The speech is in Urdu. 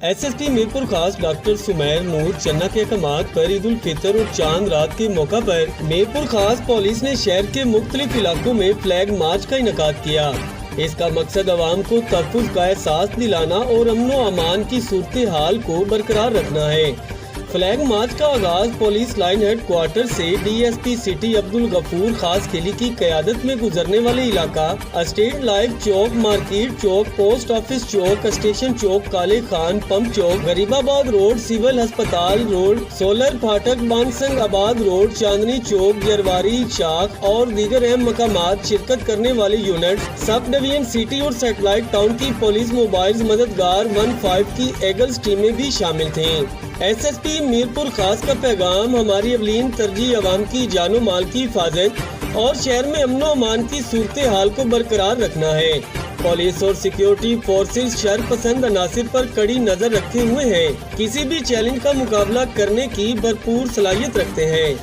ایس ایس پی میرپور خاص ڈاکٹر سمیر نور چنا کے احکامات پر عید الفطر اور چاند رات کے موقع پر میرپور خاص پولیس نے شہر کے مختلف علاقوں میں فلیگ مارچ کا انعقاد کیا۔ اس کا مقصد عوام کو تحفظ کا احساس دلانا اور امن و امان کی صورتحال کو برقرار رکھنا ہے۔ فلیگ مارچ کا آغاز پولیس لائن ہیڈ کوارٹر سے D S P city Abdul Ghafoor Khaskheli کی قیادت میں گزرنے والے علاقہ state life Chowk, market Chowk, post office Chowk, station Chowk, Kale Khan pump Chowk, Gharibabad road, civil ہسپتال روڈ، سولر پھاٹک، بانسنگ آباد روڈ، چاندنی چوک، جرواری شاخ اور دیگر اہم مقامات شرکت کرنے والی یونٹس سب ڈویژن سٹی اور سیٹلائٹ ٹاؤن کی پولیس موبائل مددگار 15 کی ایگلز ٹیمیں بھی شامل تھیں۔ ایس ایس پی میرپور خاص کا پیغام ہماری اولین ترجیح عوام کی جان و مال کی حفاظت اور شہر میں امن و امان کی صورتحال کو برقرار رکھنا ہے۔ پولیس اور سیکیورٹی فورسز شر پسند عناصر پر کڑی نظر رکھے ہوئے ہیں، کسی بھی چیلنج کا مقابلہ کرنے کی بھرپور صلاحیت رکھتے ہیں۔